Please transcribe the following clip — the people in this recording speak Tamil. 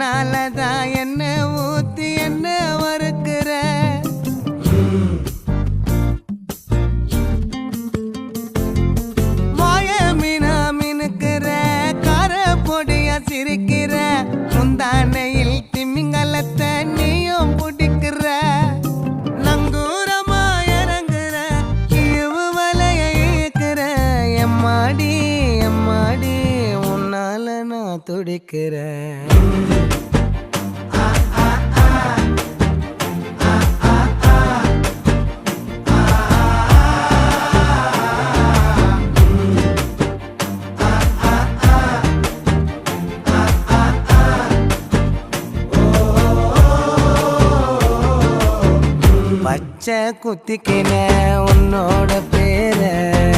உன்னாலதான் என்ன ஊத்தி என்ன வறுக்கிற வாய மீனா மினுக்கிற கார பொடியா சிரிக்கிற முந்தானையில் திமிங்கலத்தை நீயும் பிடிக்கிற நங்கூரமா இறங்குற இவு வலைய இழுக்கிற எம்மாடி எம்மாடி உன்னால நான் துடிக்கிறேன் பச்சை குத்திக்கின உன்னோட பேர